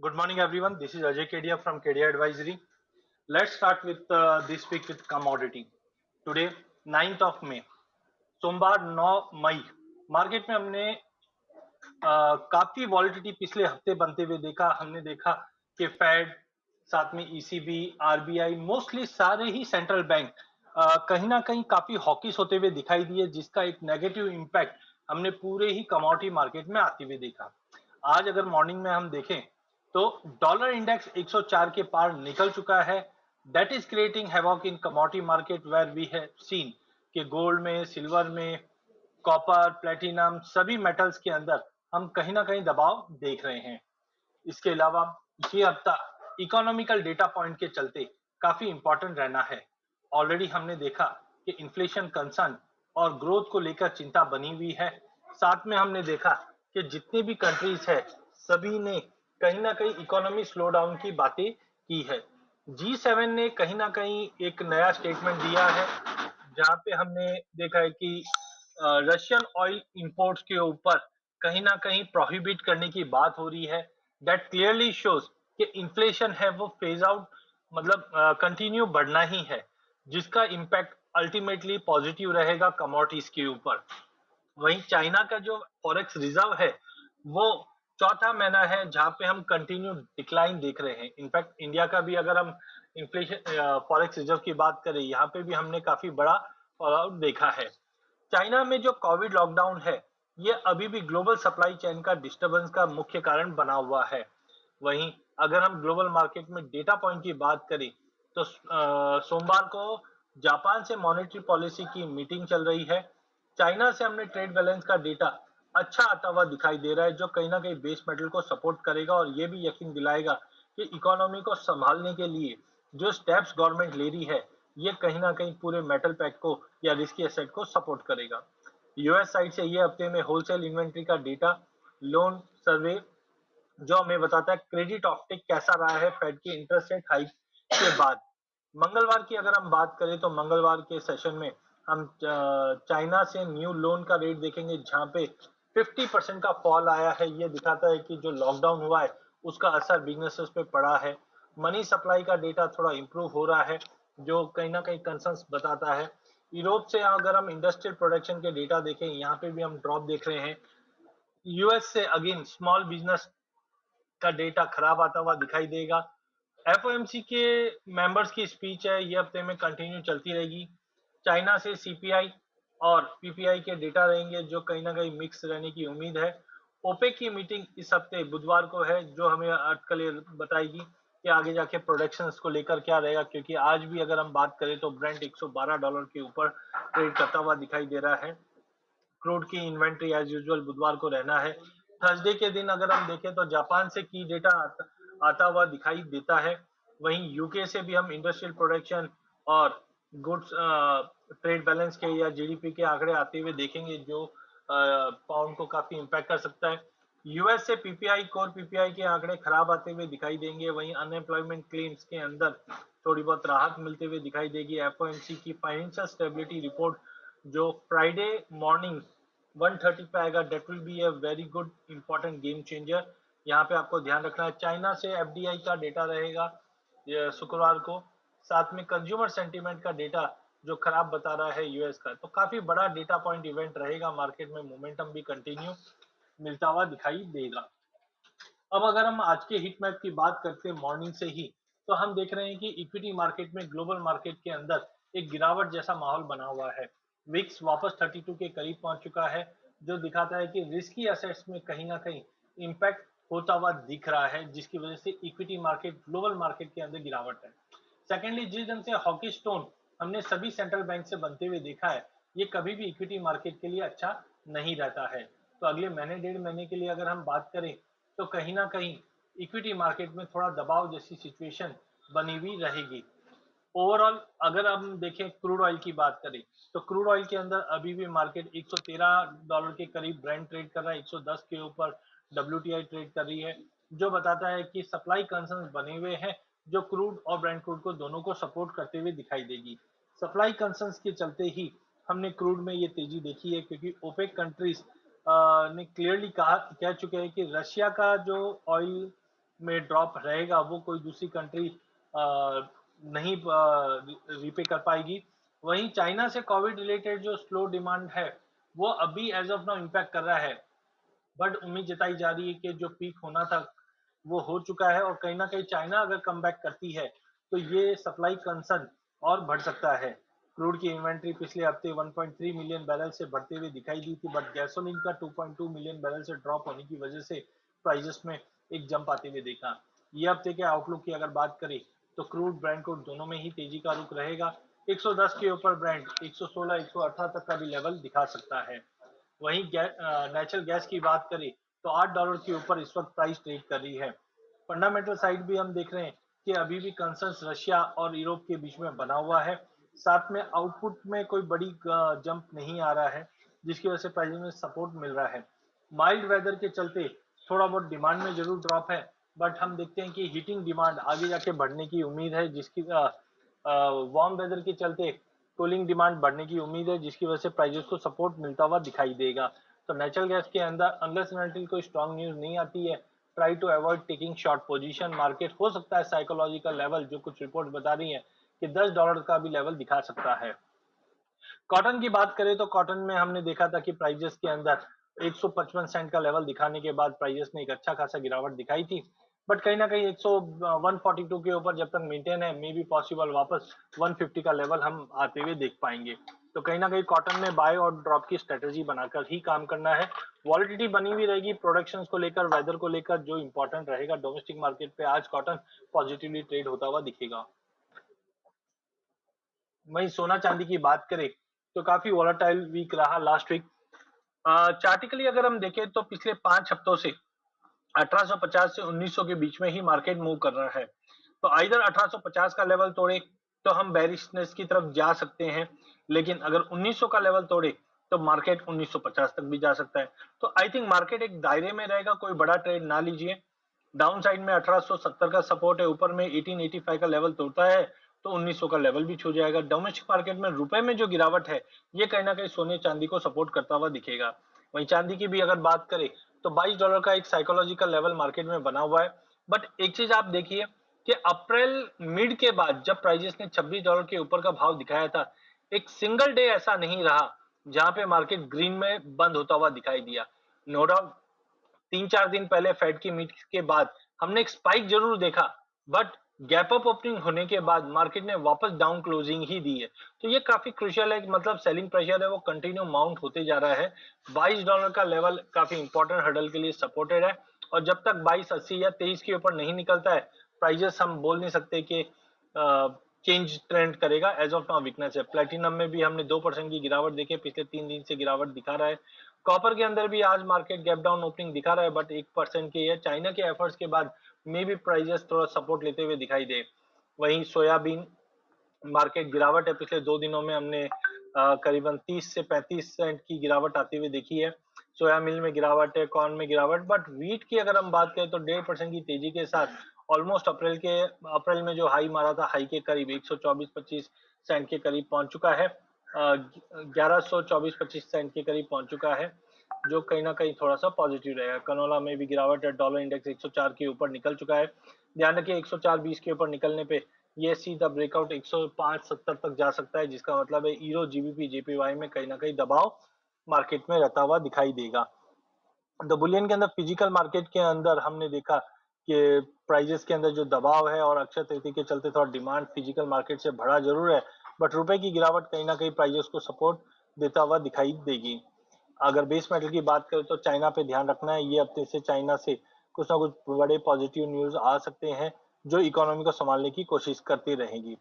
Good morning, everyone. This is Ajay Kedia from Kedia Advisory. Let's start with this week with commodity. Today, 9th of May, सोमवार 9 मई market में हमने काफी volatility पिछले हफ्ते बनते हुए देखा। हमने देखा कि फेड, साथ में ईसीबी, आरबीआई, मोस्टली सारे ही सेंट्रल बैंक कहीं ना कहीं काफी हॉकिश होते हुए दिखाई दिए, जिसका एक नेगेटिव इम्पैक्ट हमने पूरे ही कमोडिटी मार्केट में आते हुए देखा। आज अगर मॉर्निंग में हम देखें तो डॉलर इंडेक्स 104 के पार निकल चुका है। That is creating havoc in commodity market where we have seen कि गोल्ड में, सिल्वर में, कॉपर, प्लेटिनम, सभी मेटल्स के अंदर हम कहीं ना कहीं दबाव देख रहे हैं। इसके अलावा ये हफ्ता इकोनॉमिकल डेटा पॉइंट के चलते काफी इंपॉर्टेंट रहना है। ऑलरेडी हमने देखा कि इन्फ्लेशन कंसर्न और ग्रोथ को लेकर चिंता बनी हुई है। साथ में हमने देखा कि जितने भी कंट्रीज है सभी ने कहीं ना कहीं इकोनॉमी स्लो डाउन की बातें की है। G7 ने कहीं ना कहीं एक नया स्टेटमेंट दिया है, जहां पे हमने देखा है कि रशियन ऑयल इंपोर्ट्स के ऊपर कहीं ना कहीं प्रोहिबिट करने की बात हो रही है। दैट क्लियरली शोज कि इन्फ्लेशन है वो फेज आउट, मतलब कंटिन्यू बढ़ना ही है, जिसका इम्पैक्ट अल्टीमेटली पॉजिटिव रहेगा कमोडिटीज के ऊपर। वहीं चाइना का जो फॉरेक्स रिजर्व है वो चौथा महीना है जहां पे हम कंटिन्यू डिक्लाइन देख रहे हैं। इनफैक्ट इंडिया का भी अगर हम इन्फ्लेशन फॉरेक्स रिजर्व की बात करें, यहाँ पे भी हमने काफी बड़ा फॉल आउट देखा है। चाइना में जो कोविड लॉकडाउन है ये अभी भी ग्लोबल सप्लाई चेन का डिस्टरबेंस का मुख्य कारण बना हुआ है। वहीं अगर हम ग्लोबल मार्केट में डेटा पॉइंट की बात करें तो सोमवार को जापान से मॉनेटरी पॉलिसी की मीटिंग चल रही है। चाइना से हमने ट्रेड बैलेंस का डेटा अच्छा आता हुआ दिखाई दे रहा है, जो कहीं ना कहीं बेस मेटल को सपोर्ट करेगा और ये भी यकीन दिलाएगा कि इकोनॉमी को संभालने के लिए जो स्टेप्स गवर्नमेंट ले रही है ये कहीं ना कहीं पूरे मेटल पैक को या रिस्की एसेट को सपोर्ट करेगा। यूएस साइड से ये हफ्ते में होलसेल इन्वेंट्री का डेटा, लोन सर्वे जो हमें बताता है क्रेडिट ऑफटेक कैसा रहा है फेड की इंटरेस्ट रेट हाइक के बाद। मंगलवार की अगर हम बात करें तो मंगलवार के सेशन में हम चाइना से न्यू लोन का रेट देखेंगे, जहां पे 50% का फॉल आया है। ये दिखाता है कि जो लॉकडाउन हुआ है उसका असर बिजनेसेस पे पड़ा है। मनी सप्लाई का डेटा थोड़ा इंप्रूव हो रहा है, जो कहीं ना कहीं कंसर्न्स बताता है। यूरोप से अगर हम इंडस्ट्रियल प्रोडक्शन के डेटा देखें, यहाँ पे भी हम ड्रॉप देख रहे हैं। यूएस से अगेन स्मॉल बिजनेस का डेटा खराब आता हुआ दिखाई देगा। एफओएमसी के मेंबर्स की स्पीच है ये हफ्ते में कंटिन्यू चलती रहेगी। चाइना से सीपीआई और पीपीआई के डेटा रहेंगे, जो कहीं ना कहीं मिक्स रहने की उम्मीद है। ओपेक की मीटिंग इस हफ्ते बुधवार को है, जो हमें अटकलें बताएगी कि आगे जाके प्रोडक्शन को लेकर क्या रहेगा, क्योंकि आज भी अगर हम बात करें तो ब्रेंट $112 के ऊपर ट्रेड करता हुआ दिखाई दे रहा है। क्रूड की इन्वेंट्री एज यूजुअल बुधवार को रहना है। थर्सडे के दिन अगर हम देखें तो जापान से की डेटा आता हुआ दिखाई देता है। वहीं यूके से भी हम इंडस्ट्रियल प्रोडक्शन और गुड्स ट्रेड बैलेंस के या जीडीपी के आंकड़े आते हुए देखेंगे, जो पाउंड को काफी इम्पैक्ट कर सकता है। यूएस से पीपीआई, कोर पीपीआई के आंकड़े खराब आते हुए दिखाई देंगे। वहीं अनएम्प्लॉयमेंट क्लेम्स के अंदर थोड़ी बहुत राहत मिलते हुए दिखाई देगी। एफओएमसी की फाइनेंशियल स्टेबिलिटी रिपोर्ट जो फ्राइडे मॉर्निंग 1:30 पे आएगा, that will be a very good important game changer. यहाँ पे आपको ध्यान रखना है। चाइना से एफडीआई का डेटा रहेगा शुक्रवार को। साथ में कंज्यूमर सेंटीमेंट का डेटा जो खराब बता रहा है यूएस का, तो काफी बड़ा डेटा पॉइंट इवेंट रहेगा। मार्केट में मोमेंटम भी कंटिन्यू मिलता हुआ दिखाई देगा। अब अगर हम आज के हिट मैप की बात करते हैं मॉर्निंग से ही, तो हम देख रहे हैं कि इक्विटी मार्केट में, ग्लोबल मार्केट के अंदर एक गिरावट जैसा माहौल बना हुआ है। विक्स वापस 32 के करीब पहुंच चुका है, जो दिखाता है कि रिस्की एसेट्स में कहीं ना कहीं इम्पैक्ट होता हुआ दिख रहा है, जिसकी वजह से इक्विटी मार्केट, ग्लोबल मार्केट के अंदर गिरावट है। सेकेंडली, जिस ढंग से हॉकी स्टोन हमने सभी सेंट्रल बैंक से बनते हुए देखा है, ये कभी भी इक्विटी मार्केट के लिए अच्छा नहीं रहता है। तो अगले महीने, 1.5 महीने के लिए अगर हम बात करें तो कहीं ना कहीं इक्विटी मार्केट में थोड़ा दबाव जैसी सिचुएशन बनी हुई रहेगी। ओवरऑल अगर हम देखें, क्रूड ऑयल की बात करें तो क्रूड ऑयल के अंदर अभी भी मार्केट $113 के करीब ब्रेंट ट्रेड कर रहा है, 110 के ऊपर डब्ल्यूटीआई ट्रेड कर रही है, जो बताता है कि सप्लाई कंसर्न बने हुए हैं, जो क्रूड और ब्रेंट क्रूड को दोनों को सपोर्ट करते हुए दिखाई देगी। सप्लाई कंसर्न के चलते ही हमने क्रूड में ये तेजी देखी है, क्योंकि ओपेक कंट्रीज ने क्लियरली कह चुके हैं कि रशिया का जो ऑयल में ड्रॉप रहेगा वो कोई दूसरी कंट्री नहीं रीपे कर पाएगी। वहीं चाइना से कोविड रिलेटेड जो स्लो डिमांड है वो अभी एज ऑफ नाउ इम्पैक्ट कर रहा है, बट उम्मीद जताई जा रही है कि जो पीक होना था वो हो चुका है, और कहीं ना कहीं चाइना अगर कम बैक करती है तो ये सप्लाई कंसर्न और बढ़ सकता है। क्रूड की इन्वेंट्री पिछले हफ्ते 1.3 मिलियन बैरल से बढ़ते हुए दिखाई दी थी, बट गैसोलीन का 2.2 मिलियन बैरल से ड्रॉप होने की वजह से प्राइजेस में एक जंप आते हुए देखा। ये हफ्ते के आउटलुक की अगर बात करें तो क्रूड ब्रांड क्रूड दोनों में ही तेजी का रुख रहेगा। 110 के ऊपर ब्रांड 116 118 तक का भी लेवल दिखा सकता है। वहीं नेचुरल गैस की बात करें तो $8 के ऊपर इस वक्त प्राइस ट्रेड कर रही है। फंडामेंटल साइड भी हम देख रहे हैं कि अभी भी कंसर्न्स रशिया और यूरोप के बीच में बना हुआ है। साथ में आउटपुट में कोई बड़ी जंप नहीं आ रहा है, जिसकी वजह से प्राइस में सपोर्ट मिल रहा है। माइल्ड वेदर के चलते थोड़ा बहुत डिमांड में जरूर ड्रॉप है, बट हम देखते हैं कि हीटिंग डिमांड आगे जाके बढ़ने की उम्मीद है, जिसकी वार्म वेदर के चलते कूलिंग डिमांड बढ़ने की उम्मीद है, जिसकी वजह से प्राइजेस को सपोर्ट मिलता हुआ दिखाई देगा। तो नेचुरल गैस के अंदर अनलेस एंड अनटिल कोई स्ट्रॉन्ग न्यूज नहीं आती है, try to avoid taking short position. Market हो सकता है साइकोलॉजिकल लेवल जो कुछ रिपोर्ट बता रही है कि $10 का भी लेवल दिखा सकता है। कॉटन की बात करें तो कॉटन में हमने देखा था कि प्राइजेस के अंदर 155 सेंट का लेवल दिखाने के बाद प्राइजेस ने एक अच्छा खासा गिरावट दिखाई थी, बट कहीं ना कहीं 142 के ऊपर जब तक मेंटेन है, मे बी पॉसिबल वापस 150 का लेवल हम आते हुए देख पाएंगे। तो कहीं ना कहीं कॉटन में बाय और ड्रॉप की स्ट्रेटेजी बनाकर ही काम करना है। वॉलिडिटी बनी हुई रहेगी प्रोडक्शन को लेकर, वेदर को लेकर, जो इंपॉर्टेंट रहेगा डोमेस्टिक मार्केट पे आज कॉटन पॉजिटिवली ट्रेड होता हुआ दिखेगा। वहीं सोना चांदी की बात करें तो काफी वॉलेटाइल वीक रहा लास्ट वीक। चार्टिकली अगर हम देखें तो पिछले 5 हफ्तों से 1850 से 1900 के बीच में ही मार्केट मूव कर रहा है। तो आइदर 1850 का लेवल तोड़े तो हम बेरिशनेस की तरफ जा सकते हैं, लेकिन अगर 1900 का लेवल तोड़े तो मार्केट 1950 तक भी जा सकता है। तो आई थिंक मार्केट एक दायरे में रहेगा, कोई बड़ा ट्रेड ना लीजिए। डाउन साइड में 1870 का सपोर्ट है, ऊपर में 1885 का लेवल तोड़ता है तो 1900 का लेवल भी छू जाएगा। डोमेस्टिक मार्केट में रुपए में जो गिरावट है ये कहीं ना कहीं सोने चांदी को सपोर्ट करता हुआ दिखेगा। वहीं चांदी की भी अगर बात करें तो $22 का एक साइकोलॉजिकल लेवल मार्केट में बना हुआ है। बट एक चीज आप देखिए कि अप्रैल मिड के बाद जब प्राइजेस ने $26 के ऊपर का भाव दिखाया था, एक सिंगल डे ऐसा नहीं रहा जहां पे मार्केट ग्रीन में बंद होता हुआ दिखाई दिया। नो डाउट 3-4 दिन पहले फेड की मीट के बाद हमने एक स्पाइक जरूर देखा, बट गैप अप ओपनिंग होने के बाद मार्केट ने वापस डाउन क्लोजिंग ही दी है। तो ये काफी क्रुशियल है, मतलब सेलिंग प्रेशर है वो कंटिन्यू माउंट होते जा रहा है। $22 का लेवल काफी इंपॉर्टेंट हर्डल के लिए सपोर्टेड है, और जब तक 2280 या 23 के ऊपर नहीं निकलता है प्राइजेस हम बोल नहीं सकते कि चेंज ट्रेंड करेगा। एज ऑफ नाउ वीकनेस है। प्लेटिनम में भी हमने 2% की गिरावट देखी, पिछले 3 दिन से गिरावट दिखा रहा है। कॉपर के अंदर भी आज मार्केट गैप डाउन ओपनिंग दिखा रहा है, बट 1% की है। चाइना के एफर्ट्स के बाद मे भी प्राइजेस थोड़ा सपोर्ट लेते हुए दिखाई दे। वहीं सोयाबीन मार्केट गिरावट है, पिछले 2 दिनों में हमने करीबन 30 से 35 सेंट की गिरावट आती हुई देखी है। सोया मिल में गिरावट है, कॉर्न में गिरावट, बट वीट की अगर हम बात करें तो 1.5% की तेजी के साथ ऑलमोस्ट अप्रैल में जो हाई मारा था, हाई के करीब 124-25 सेंट के करीब पहुंच चुका है। 1124-25 सेंट के करीब पहुंच चुका है, जो कहीं ना कहीं थोड़ा सा पॉजिटिव रहेगा। कनोला में भी गिरावट है, डॉलर इंडेक्स 104 के ऊपर निकल चुका है। ध्यान रखिए 104.20 के ऊपर निकलने पे ये सीधा ब्रेकआउट 105.70 तक जा सकता है, जिसका मतलब है ईरो जीबीपी जेपीवाई में कहीं ना कहीं दबाव मार्केट में रहता हुआ दिखाई देगा। तो बुलियन के अंदर फिजिकल मार्केट के अंदर हमने देखा कि प्राइजेस के अंदर जो दबाव है और अक्षय तृतीया के चलते थोड़ा डिमांड फिजिकल मार्केट से बढ़ा जरूर है, बट रुपए की गिरावट कहीं ना कहीं प्राइजेस को सपोर्ट देता हुआ दिखाई देगी। अगर बेस मेटल की बात करें तो चाइना पे ध्यान रखना है, ये हफ्ते से चाइना से कुछ ना कुछ बड़े पॉजिटिव न्यूज आ सकते हैं जो इकोनॉमी को संभालने की कोशिश करती रहेगी।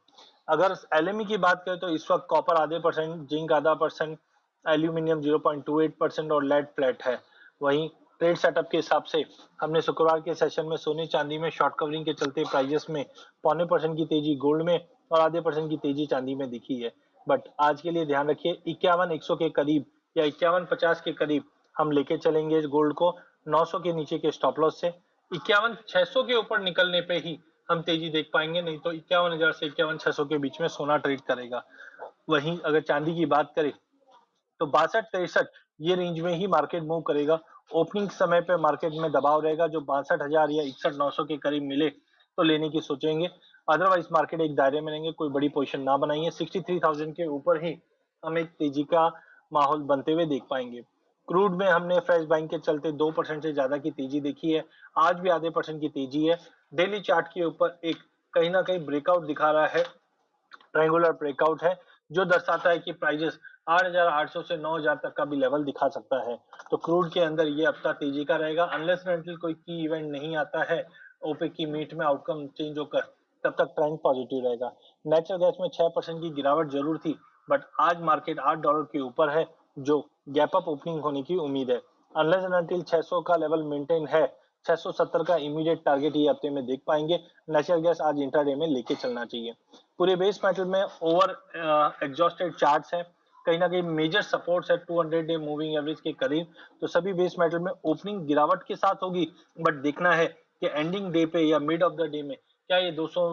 अगर एलएमई की बात करें तो इस वक्त कॉपर आधे परसेंट, जिंक आधा परसेंट, एल्यूमिनियम 0.28% और लेड फ्लैट है। वहीं ट्रेड सेटअप के हिसाब से हमने शुक्रवार के सेशन में सोने चांदी में शॉर्ट कवरिंग के चलते प्राइजेस में 0.25% की तेजी गोल्ड में और आधे परसेंट की तेजी चांदी में दिखी है। बट आज के लिए ध्यान रखिए 51,100 के करीब या 5150 के करीब हम लेके चलेंगे गोल्ड को, 900 के नीचे के स्टॉप लॉस से। 51,600 के ऊपर निकलने पे ही हम तेजी देख पाएंगे, नहीं तो 51,000 से 51,600 के बीच में सोना ट्रेड करेगा। वहीं अगर चांदी की बात करें तो 62-63 ये रेंज में ही मार्केट मूव करेगा। ओपनिंग समय पे मार्केट में दबाव रहेगा, जो 62,000 या 61,900 के करीब मिले तो लेने की सोचेंगे। अदरवाइज मार्केट एक दायरे में रहेंगे, कोई बड़ी पोजीशन ना बनाइए। 63,000 के ऊपर ही हम एक तेजी का माहौल बनते हुए देख पाएंगे। क्रूड में हमने फ्रेश बाइंग के चलते 2% से ज्यादा की तेजी देखी है, आज भी आधे परसेंट की तेजी है। डेली चार्ट के ऊपर एक कहीं ना कहीं ब्रेकआउट दिखा रहा है, ट्रायंगुलर ब्रेकआउट है, जो दर्शाता है कि प्राइजेस 8,800 से 9,000 तक का भी लेवल दिखा सकता है। तो क्रूड के अंदर ये हफ्ता तेजी का रहेगा, अनलेस एंड कोई की इवेंट नहीं आता है ओपेक की मीट में आउटकम चेंज होकर, तब तक ट्रेंड पॉजिटिव रहेगा। नेचुरल गैस में 6% की गिरावट जरूर थी, बट आज मार्केट $8 के ऊपर है, जो गैप अप ओपनिंग होने की उम्मीद है। अनलेस एंड अंटिल 600 का लेवल मेंटेन है, 670 का इमीडिएट टारगेट ये हफ्ते में देख पाएंगे। नेचुरल गैस आज इंट्राडे में लेके चलना चाहिए। पूरे बेस मेटल में ओवर एग्जॉस्टेड चार्ट्स हैं, कहीं ना कहीं मेजर सपोर्ट्स है 200 डे मूविंग एवरेज के करीब। तो सभी बेस मेटल में ओपनिंग गिरावट के साथ होगी, बट देखना है कि एंडिंग डे पे या मिड ऑफ द डे में क्या ये 200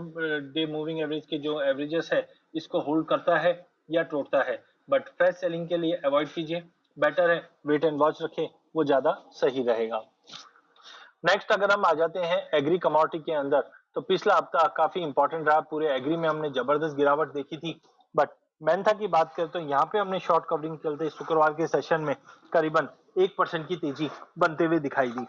डे मूविंग एवरेज के जो एवरेजेस है इसको होल्ड करता है या टूटता है। बट फ्रेश सेलिंग के लिए अवॉइड कीजिए, बेटर है वेट एंड वॉच रखें, वो ज्यादा सही रहेगा। नेक्स्ट अगर हम आ जाते हैं एग्री कमोडिटी के अंदर, तो पिछला हफ्ता काफी इंपॉर्टेंट रहा। पूरे एग्री में हमने जबरदस्त गिरावट देखी थी, बट मैंथा की बात करें तो यहाँ पे हमने शॉर्ट कवरिंग चलते शुक्रवार के सेशन में करीबन 1% की तेजी बनते हुए दिखाई दी।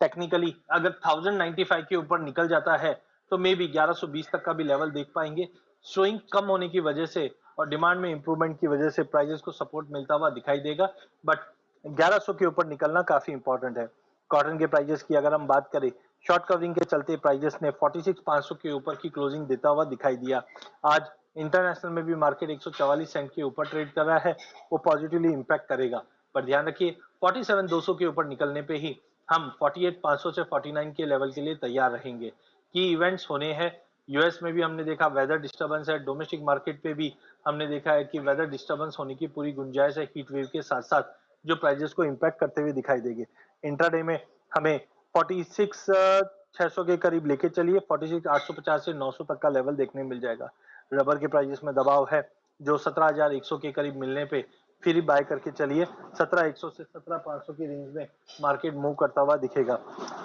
टेक्निकली अगर 1095 के ऊपर निकल जाता है तो मे बी 1120 तक का भी लेवल देख पाएंगे। स्विंग कम होने की वजह से और डिमांड में इंप्रूवमेंट की वजह से प्राइजेस को सपोर्ट मिलता हुआ दिखाई देगा, बट 1100 के ऊपर निकलना काफी इंपॉर्टेंट है। कॉटन के प्राइजेस की अगर हम बात करें, शॉर्ट कवरिंग के चलते प्राइजेस ने 46,500 के ऊपर की क्लोजिंग देता हुआ दिखाई दिया। आज इंटरनेशनल में भी मार्केट 144 सेंट के ऊपर ट्रेड कर रहा है, वो पॉजिटिवली इंपैक्ट करेगा। पर ध्यान रखिए 47,200 के ऊपर निकलने पे ही हम 48,500 से 49 के लेवल के लिए तैयार रहेंगे। की इवेंट्स होने हैं, यूएस में भी हमने देखा वेदर डिस्टर्बेंस है, डोमेस्टिक मार्केट पे भी हमने देखा है कि वेदर डिस्टर्बेंस होने की पूरी गुंजाइश है हीट वेव के साथ साथ, जो प्राइजेस को इंपैक्ट करते हुए दिखाई देंगे। इंट्राडे में हमें 46,600 के करीब लेके चलिए, 46,850 से 900 तक का लेवल देखने मिल जाएगा। रबर के प्राइजेस में दबाव है, जो 17,100 के करीब मिलने पे फिर बाय करके चलिए। 17,100 से 17,500 की रेंज में मार्केट मूव करता हुआ दिखेगा।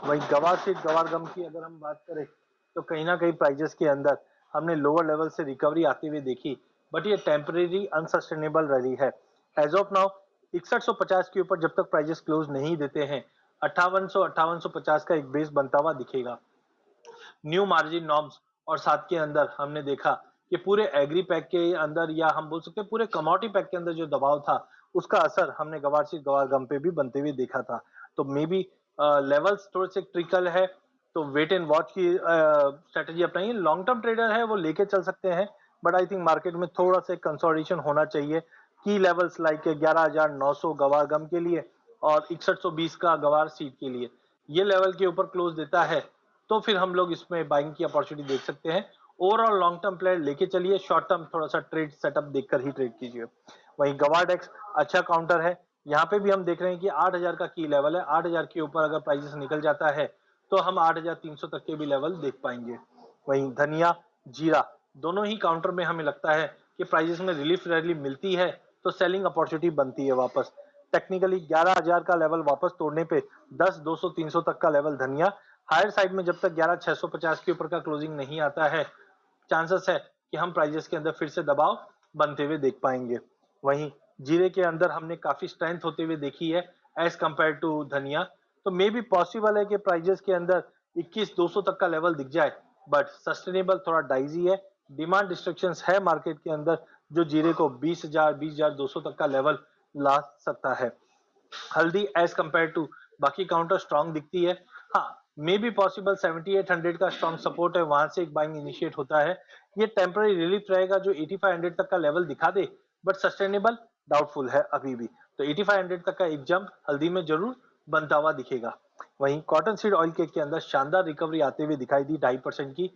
वहीं गवार सीट गवार गम की अगर हम बात करें तो कहीं ना कहीं प्राइजेस के अंदर हमने लोअर लेवल से रिकवरी आते हुए देखी, बट ये टेम्परेरी अनसस्टेनेबल रही है। एज ऑफ नाउ 6150 के ऊपर जब तक प्राइजेस क्लोज नहीं देते हैं, 5850 का एक बेस बनता हुआ दिखेगा। न्यू मार्जिन नॉर्म्स और साथ के अंदर हमने देखा कि पूरे एग्री पैक के अंदर या हम बोल सकते हैं पूरे कमोडिटी पैक के अंदर जो दबाव था उसका असर हमने गवार सीट गवार गम पे भी बनते हुए देखा था। तो मे बी लेवल्स थोड़े से ट्रिकल है, तो वेट एंड वॉच की स्ट्रेटेजी अपनाइए। लॉन्ग टर्म ट्रेडर है वो लेके चल सकते हैं, बट आई थिंक मार्केट में थोड़ा सा कंसोलिडेशन होना चाहिए। की लेवल्स लाइक 11,900 गवार गम के लिए और 6120 का गवार सीट के लिए, ये लेवल के ऊपर क्लोज देता है तो फिर हम लोग इसमें बाइंग की अपॉर्चुनिटी देख सकते हैं। ओवरऑल लॉन्ग टर्म प्लेयर लेके चलिए, शॉर्ट टर्म थोड़ा सा ट्रेड सेटअप देखकर ही ट्रेड कीजिए। वहीं गवारडेक्स अच्छा काउंटर है, यहाँ पे भी हम देख रहे हैं कि 8,000 का की लेवल है। 8,000 के ऊपर अगर प्राइसेस निकल जाता है तो हम 8,300 तक के भी लेवल देख पाएंगे। वहीं धनिया जीरा दोनों ही काउंटर में हमें लगता है कि प्राइसेस में रिलीफ रैली मिलती है तो सेलिंग अपॉर्चुनिटी बनती है वापस। टेक्निकली 11,000 का लेवल वापस तोड़ने पे 10, 200, 300 तक का लेवल धनिया, हायर साइड में जब तक 11,650 के ऊपर का क्लोजिंग नहीं आता है, चांसेस है कि हम प्राइजेस के अंदर फिर से दबाव बनते हुए देख पाएंगे। वहीं जीरे के अंदर हमने काफी स्ट्रेंथ होते हुए देखी है एज कंपेयर टू धनिया, तो मे भी पॉसिबल है कि प्राइजेस के अंदर 21,200 तक का लेवल दिख जाए, बट सस्टेनेबल थोड़ा डाइजी है। डिमांड डिस्ट्रक्शंस है मार्केट के अंदर जो जीरे को 20,000 20,200 तक का लेवल ला सकता है। हल्दी एज कंपेयर टू बाकी काउंटर स्ट्रांग दिखती है। हाँ, मे बी पॉसिबल 7800 का स्ट्रांग सपोर्ट है, वहां से एक बाइंग इनिशिएट होता है। ये टेम्पररी रिलीफ रहेगा जो 8500 तक का लेवल दिखा दे, बट सस्टेनेबल डाउटफुल है अभी भी। तो 8500 तक का एक जंप हल्दी में जरूर बनता हुआ दिखेगा। वहीं कॉटन सीड ऑयल केक के अंदर शानदार रिकवरी आते हुए दिखाई दी 2.5% की।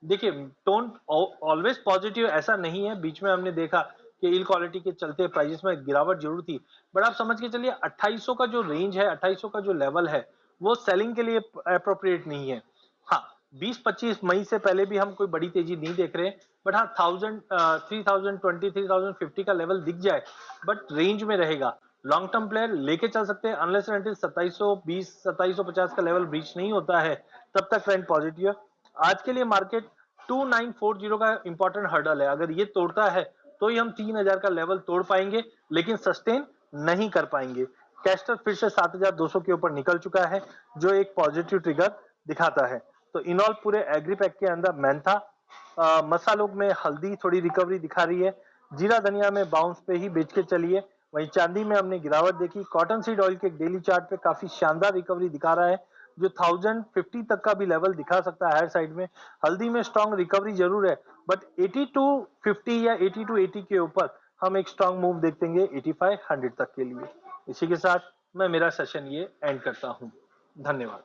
देखिए टोन ऑलवेज पॉजिटिव ऐसा नहीं है, बीच में हमने देखा कि इल क्वालिटी के चलते प्राइसेस में गिरावट जरूर थी, बट आप समझ के चलिए 2800 का जो रेंज है, 2800 का जो लेवल है वो सेलिंग के लिए अप्रोप्रिएट नहीं है। हाँ, 20-25 मई से पहले भी हम कोई बड़ी तेजी नहीं देख रहे, बट हाँ 3020 3050 का लेवल दिख जाए बट रेंज में रहेगा लॉन्ग टर्म प्लेयर लेके चल सकते हैं अनलेस एंड अनटिल 2720 2750 का लेवल ब्रीच नहीं होता है, तब तक ट्रेंड पॉजिटिव है। आज के लिए मार्केट 2940 का इंपॉर्टेंट हर्डल है, अगर ये तोड़ता है तो ही हम 3000 का लेवल तोड़ पाएंगे, लेकिन सस्टेन नहीं कर पाएंगे। कैस्टर फिर से 7200 के ऊपर निकल चुका है, जो एक पॉजिटिव ट्रिगर दिखाता है। तो इनऑल पूरे एग्रीपैक के अंदर मैंथा, मसालों में हल्दी थोड़ी रिकवरी दिखा रही है, जीरा धनिया में बाउंस पे ही बेच के चलिए। वहीं चांदी में हमने गिरावट देखी। कॉटन सीड ऑयल के डेली चार्ट पे काफी शानदार रिकवरी दिखा रहा है, जो 1050 तक का भी लेवल दिखा सकता है हायर साइड में। हल्दी में स्ट्रॉन्ग रिकवरी जरूर है, बट 80 टू 50 या 80 टू 80 के ऊपर हम एक स्ट्रॉन्ग मूव देखेंगे 8500 तक के लिए। इसी के साथ मैं मेरा सेशन ये एंड करता हूँ। धन्यवाद।